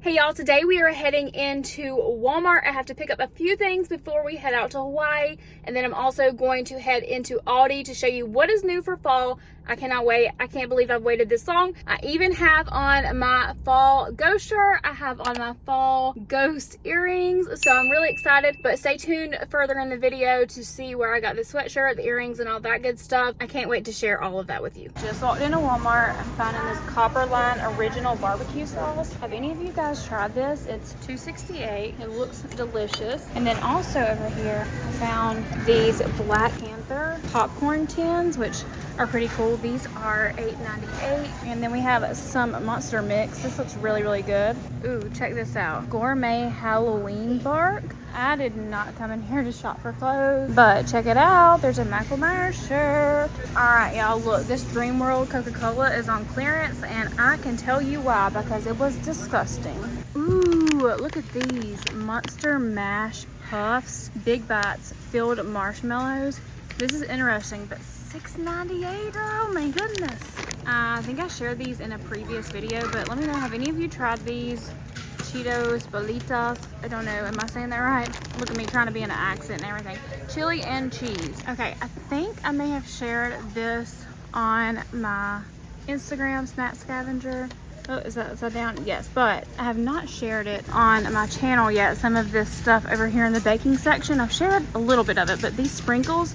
Hey y'all, today we are heading into Walmart. I have to pick up a few things before we head out to Hawaii, and then I'm also going to head into Aldi to show you what is new for fall. I cannot wait. I can't believe I've waited this long. I even have on my fall ghost shirt. I have on my fall ghost earrings, so I'm really excited. But stay tuned further in the video to see where I got the sweatshirt, the earrings, and all that good stuff. I can't wait to share all of that with you. Just walked into Walmart. I'm finding this Copperline original barbecue sauce. Have any of you guys tried this? It's $2.68. It looks delicious. And then also over here, I found these Black Panther popcorn tins, which are pretty cool. These are $8.98. And then we have some Monster Mix. This looks really, really good. Ooh, check this out. Gourmet Halloween bark. I did not come in here to shop for clothes, but check it out. There's a Michael Myers shirt. All right, y'all, look, this Dream World Coca-Cola is on clearance, and I can tell you why, because it was disgusting. Ooh, look at these Monster Mash Puffs, Big Bites, filled marshmallows. This is interesting, but $6.98. Oh my goodness. I think I shared these in a previous video, but let me know, have any of you tried these Cheetos, Bolitas? I don't know, am I saying that right? Look at me trying to be in an accent and everything. Chili and cheese. Okay, I think I may have shared this on my Instagram Snack Scavenger. Oh, is that upside down? Yes, but I have not shared it on my channel yet. Some of this stuff over here in the baking section, I've shared a little bit of it, but these sprinkles,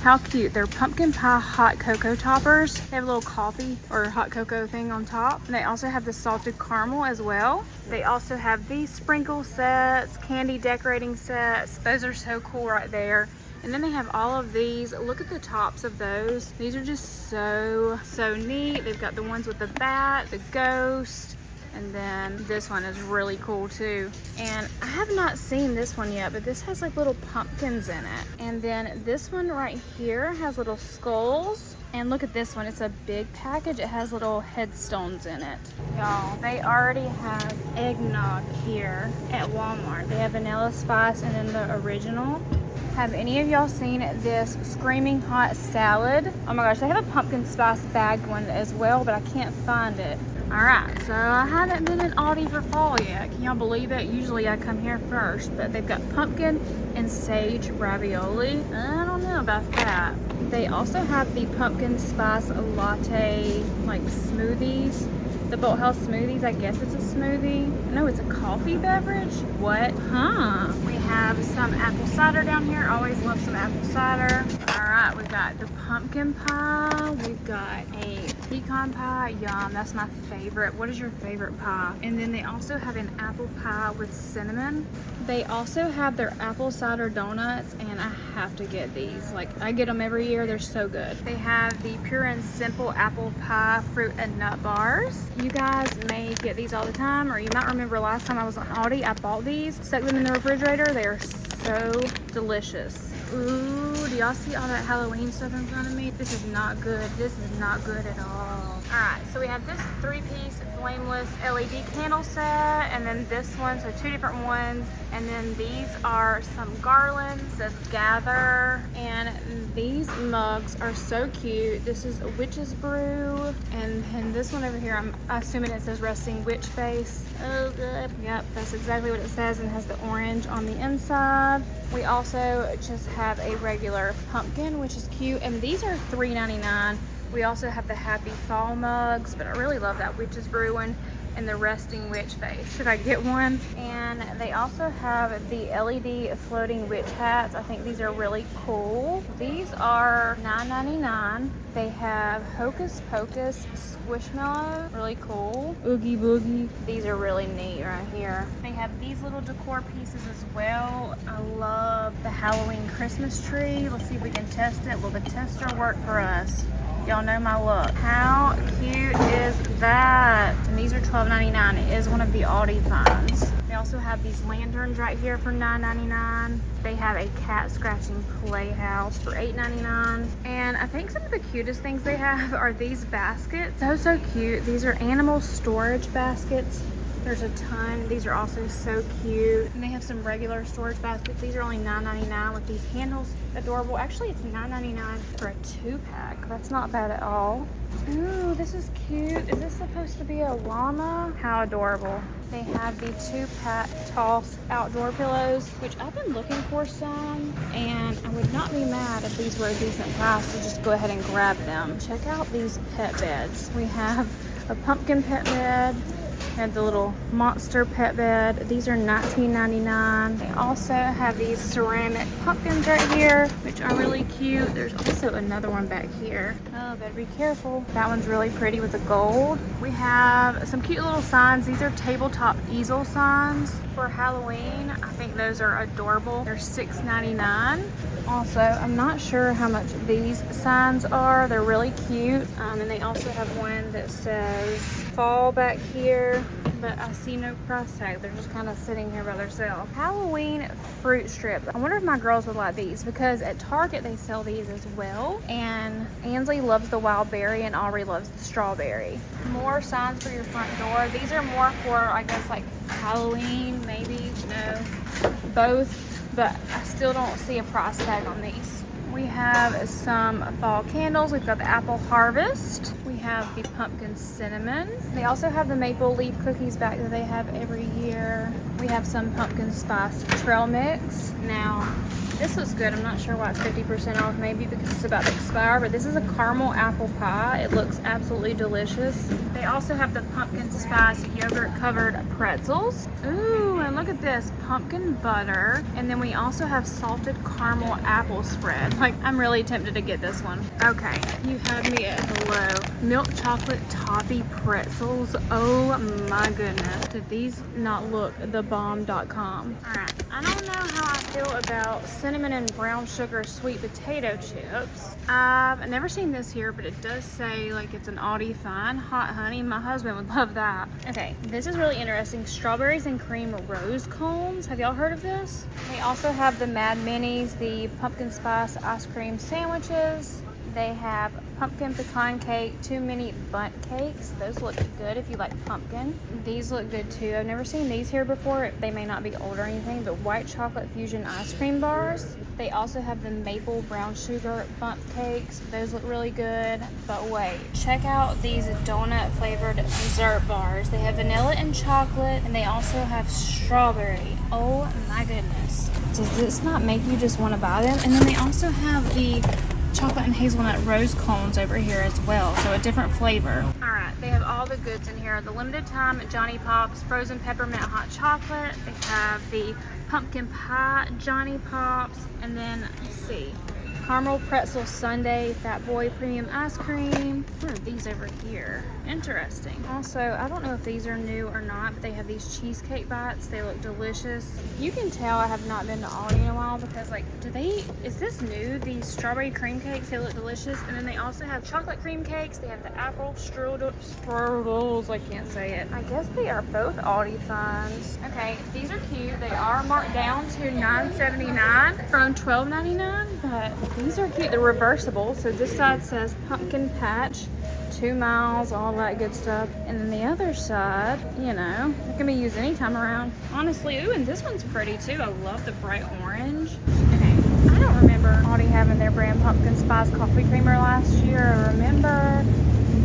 how cute. They're pumpkin pie hot cocoa toppers. They have a little coffee or hot cocoa thing on top. And they also have the salted caramel as well. They also have these sprinkle sets, candy decorating sets. Those are so cool right there. And then they have all of these. Look at the tops of those. These are just so neat. They've got the ones with the bat, the ghost, and then this one is really cool too. And I have not seen this one yet, but this has like little pumpkins in it. And then this one right here has little skulls. And look at this one, it's a big package. It has little headstones in it. Y'all, they already have eggnog here at Walmart. They have vanilla spice and then the original. Have any of y'all seen this Screaming Hot salad? Oh my gosh, they have a pumpkin spice bagged one as well, but I can't find it. All right, so I haven't been in Aldi for fall yet. Can y'all believe it? Usually I come here first, but they've got pumpkin and sage ravioli. I don't know about that. They also have the pumpkin spice latte, like smoothies. The Boathouse smoothies, I guess it's a smoothie. No, it's a coffee beverage. What? Huh. We have some apple cider down here. Always love some apple cider. All right, we've got the pumpkin pie. We've got a pecan pie. Yum, that's my favorite. What is your favorite pie? And then they also have an apple pie with cinnamon. They also have their apple cider donuts, and I have to get these. Like, I get them every year. They're so good. They have the pure and simple apple pie fruit and nut bars. You guys may get these all the time, or you might remember last time I was on Aldi, I bought these, stuck them in the refrigerator. They are so delicious. Ooh, do y'all see all that Halloween stuff in front of me? This is not good. This is not good at all. All right, so we have this 3-piece Flameless LED candle set, and then this one, so 2 different ones. And then these are some garlands, it says Gather, and these mugs are so cute. This is a witch's brew, and then this one over here, I'm assuming it says Resting Witch Face. Oh good. Yep, that's exactly what it says, and has the orange on the inside. We also just have a regular pumpkin, which is cute, and these are $3.99. We also have the Happy Fall mugs, but I really love that Witch's Brew one and the Resting Witch Face. Should I get one? And they also have the LED floating witch hats. I think these are really cool. These are $9.99. They have Hocus Pocus Squishmallow, really cool. Oogie Boogie. These are really neat right here. They have these little decor pieces as well. I love the Halloween Christmas tree. Let's see if we can test it. Will the tester work for us? Y'all know my look. How cute is that? And these are $12.99. It is one of the Aldi Finds. They also have these lanterns right here for $9.99. They have a cat scratching playhouse for $8.99. And I think some of the cutest things they have are these baskets. So cute. These are animal storage baskets. There's a ton. These are also so cute. And they have some regular storage baskets. These are only $9.99 with these handles. Adorable. Actually, it's $9.99 for a 2-pack. That's not bad at all. Ooh, this is cute. Is this supposed to be a llama? How adorable. They have the 2-pack Toss outdoor pillows, which I've been looking for some, and I would not be mad if these were a decent price to just go ahead and grab them. Check out these pet beds. We have a pumpkin pet bed, and the little monster pet bed. These are $19.99. They also have these ceramic pumpkins right here, which are really cute. There's also another one back here. Oh, better be careful. That one's really pretty with the gold. We have some cute little signs. These are tabletop easel signs for Halloween. I think those are adorable. They're $6.99. Also, I'm not sure how much these signs are. They're really cute. And they also have one that says fall back here, but I see no price tag. They're just kind of sitting here by themselves. Halloween fruit strip. I wonder if my girls would like these, because at Target they sell these as well. And Ansley loves the wild berry and Aubrey loves the strawberry. More signs for your front door. These are more for, I guess, like Halloween, maybe, no, both. But I still don't see a price tag on these. We have some fall candles. We've got the apple harvest. We have the pumpkin cinnamon. They also have the maple leaf cookies back that they have every year. We have some pumpkin spice trail mix. Now, this looks good. I'm not sure why it's 50% off, maybe because it's about to expire, but this is a caramel apple pie. It looks absolutely delicious. They also have the pumpkin spice yogurt covered pretzels. Ooh, and look at this, pumpkin butter. And then we also have salted caramel apple spread. Like, I'm really tempted to get this one. Okay, you had me at hello. Milk chocolate toffee pretzels. Oh my goodness. Did these not look thebomb.com? All right, I don't know how I feel about cinnamon and brown sugar sweet potato chips. I've never seen this here, but it does say like it's an Aldi Finds hot honey. My husband would love that. Okay, this is really interesting. Strawberries and cream rose cones. Have y'all heard of this? They also have the Mad Minis, the pumpkin spice ice cream sandwiches. They have pumpkin pecan cake, 2 mini bundt cakes. Those look good if you like pumpkin. These look good too. I've never seen these here before. They may not be old or anything, but white chocolate fusion ice cream bars. They also have the maple brown sugar bundt cakes. Those look really good. But wait, check out these donut flavored dessert bars. They have vanilla and chocolate, and they also have strawberry. Oh my goodness. Does this not make you just want to buy them? And then they also have the chocolate and hazelnut rose cones over here as well, so a different flavor. All right, they have all the goods in here. The limited time Johnny Pops frozen peppermint hot chocolate. They have the pumpkin pie Johnny Pops, and then let's see, caramel pretzel sundae, Fat Boy premium ice cream. What are these over here? Interesting. Also, I don't know if these are new or not, but they have these cheesecake bites. They look delicious. You can tell I have not been to Aldi in a while because, like, is this new? These strawberry cream cakes, they look delicious. And then they also have chocolate cream cakes. They have the apple strudels. I can't say it. I guess they are both Aldi Finds. Okay, these are cute. They are marked down to $9.79 from $12.99, but these are cute. They're reversible. So this side says pumpkin patch, 2 miles, all that good stuff. And then the other side, you know, it can be used anytime around. Honestly, ooh, and this one's pretty too. I love the bright orange. Okay, I don't remember Aldi having their brand pumpkin spice coffee creamer last year. I remember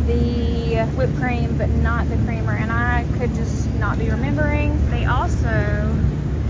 the whipped cream, but not the creamer, and I could just not be remembering. They also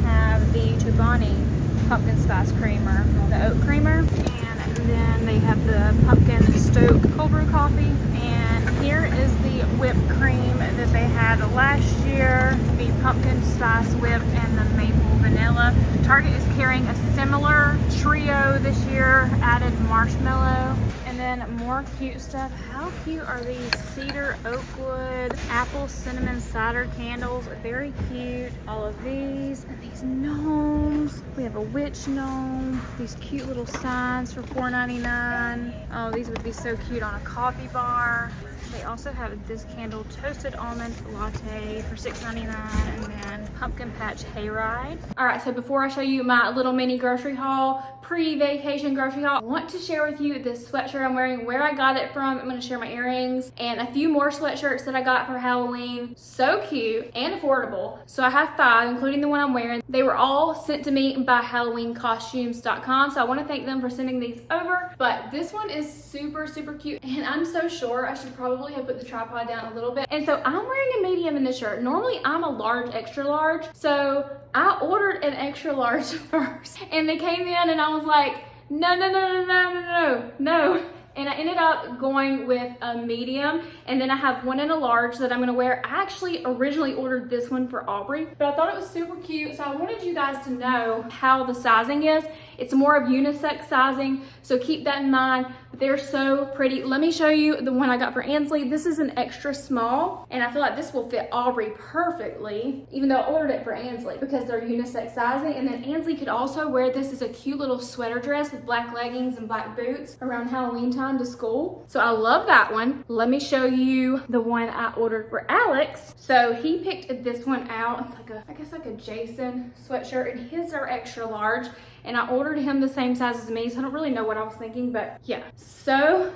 have the Chobani pumpkin spice creamer, the oat creamer, and then they have the pumpkin stoke cold brew coffee. And here is the whipped cream that they had last year, the pumpkin spice whip and the maple vanilla. Target is carrying a similar trio this year, added marshmallow. And then more cute stuff. How cute are these cedar oak wood apple cinnamon cider candles? Very cute. All of these and these gnomes. We have a witch gnome. These cute little signs for $4.99. Oh, these would be so cute on a coffee bar. They also have this candle toasted almond latte for $6.99, and then pumpkin patch hayride. All right, so before I show you my little mini grocery haul, pre-vacation grocery haul. I want to share with you this sweatshirt I'm wearing, where I got it from. I'm going to share my earrings and a few more sweatshirts that I got for Halloween. So cute and affordable. So I have 5, including the one I'm wearing. They were all sent to me by HalloweenCostumes.com, so I want to thank them for sending these over. But this one is super, super cute, and I'm so short. I should probably have put the tripod down a little bit. And so I'm wearing a medium in this shirt. Normally I'm a large, extra large, so I ordered an extra large first, and they came in and I was like, no, no, no, no, no, no, no. And I ended up going with a medium, and then I have one in a large that I'm gonna wear. I actually originally ordered this one for Aubrey, but I thought it was super cute, so I wanted you guys to know how the sizing is. It's more of unisex sizing, so keep that in mind. But they're so pretty. Let me show you the one I got for Ansley. This is an extra small, and I feel like this will fit Aubrey perfectly, even though I ordered it for Ansley because they're unisex sizing. And then Ansley could also wear this as a cute little sweater dress with black leggings and black boots around Halloween time to school. So I love that one. Let me show you the one I ordered for Alex. So he picked this one out. It's like a, I guess like a Jason sweatshirt, and his are extra large. And I ordered him the same size as me, so I don't really know what I was thinking, but yeah, so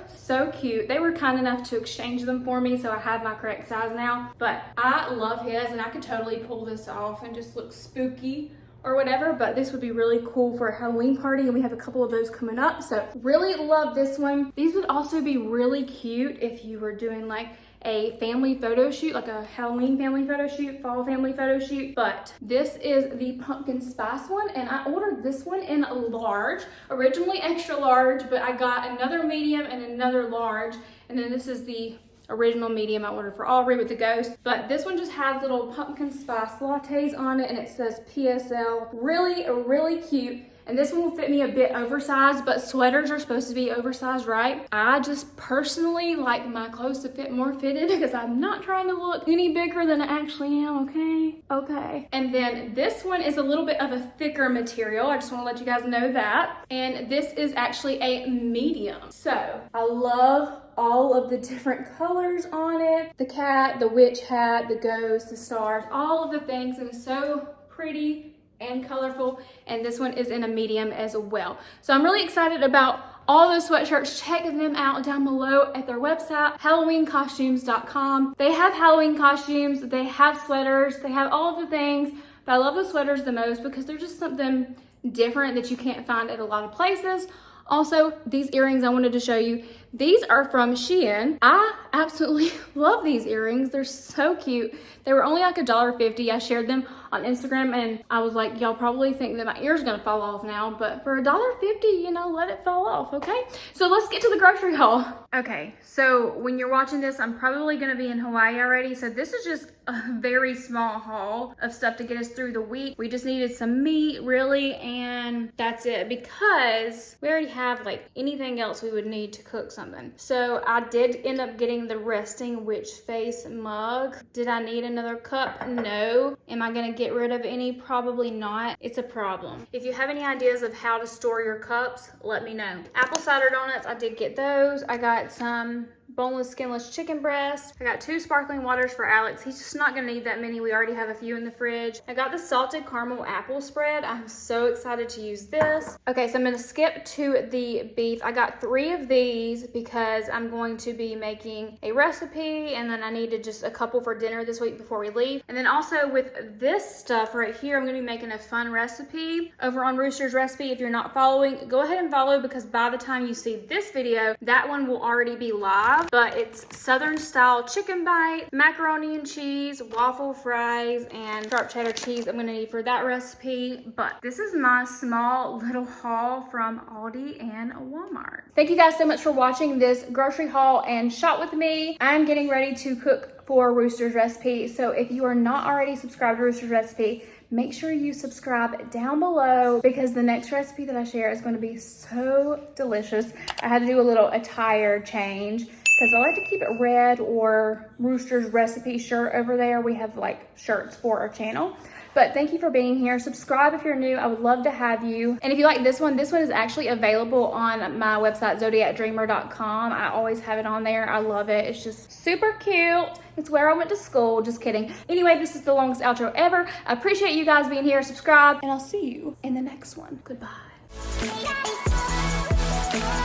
cute. They were kind enough to exchange them for me, so I have my correct size now. But I love his, and I could totally pull this off and just look spooky or whatever, but this would be really cool for a Halloween party, and we have a couple of those coming up, so really love this one. These would also be really cute if you were doing like a family photo shoot, like a Halloween family photo shoot, fall family photo shoot. But this is the pumpkin spice one, and I ordered this one in a large, originally extra large, but I got another medium and another large, and then this is the original medium I ordered for Aubrey with the ghost. But this one just has little pumpkin spice lattes on it, and it says PSL. Really cute. And this one will fit me a bit oversized, but sweaters are supposed to be oversized, right? I just personally like my clothes to fit more fitted because I'm not trying to look any bigger than I actually am, okay? Okay. And then this one is a little bit of a thicker material. I just want to let you guys know that. And this is actually a medium. So I love all of the different colors on it. The cat, the witch hat, the ghost, the stars, all of the things, and it's so pretty and colorful. And this one is in a medium as well. So I'm really excited about all those sweatshirts. Check them out down below at their website, HalloweenCostumes.com. They have Halloween costumes, they have sweaters, they have all of the things, but I love the sweaters the most because they're just something different that you can't find at a lot of places. Also, these earrings I wanted to show you. These are from Shein. I absolutely love these earrings. They're so cute. They were only like $1.50. I shared them on Instagram, and I was like, y'all probably think that my ear's gonna fall off now, but for $1.50, you know, let it fall off, okay? So let's get to the grocery haul. Okay, so when you're watching this, I'm probably gonna be in Hawaii already, so this is just a very small haul of stuff to get us through the week. We just needed some meat, really, and that's it, because we already have like anything else we would need to cook something. So I did end up getting the resting witch face mug. Did I need another cup? No. Am I gonna get rid of any? Probably not. It's a problem. If you have any ideas of how to store your cups, let me know. Apple cider donuts, I did get those. I got some boneless, skinless chicken breast. I got 2 sparkling waters for Alex. He's just not gonna need that many. We already have a few in the fridge. I got the salted caramel apple spread. I'm so excited to use this. Okay, so I'm gonna skip to the beef. I got 3 of these because I'm going to be making a recipe, and then I needed just a couple for dinner this week before we leave. And then also with this stuff right here, I'm gonna be making a fun recipe over on Rooster's Recipe. If you're not following, go ahead and follow, because by the time you see this video, that one will already be live. But it's Southern style chicken bites, macaroni and cheese, waffle fries, and sharp cheddar cheese I'm gonna need for that recipe. But this is my small little haul from Aldi and Walmart. Thank you guys so much for watching this grocery haul and shop with me. I'm getting ready to cook for Rooster's Recipe. So if you are not already subscribed to Rooster's Recipe, make sure you subscribe down below, because the next recipe that I share is going to be so delicious. I had to do a little attire change because I like to keep it red or Rooster's Recipe shirt over there. We have like shirts for our channel. But thank you for being here. Subscribe if you're new. I would love to have you. And if you like this one is actually available on my website, ZodiacDreamer.com. I always have it on there. I love it. It's just super cute. It's where I went to school. Just kidding. Anyway, this is the longest outro ever. I appreciate you guys being here. Subscribe, and I'll see you in the next one. Goodbye. Bye.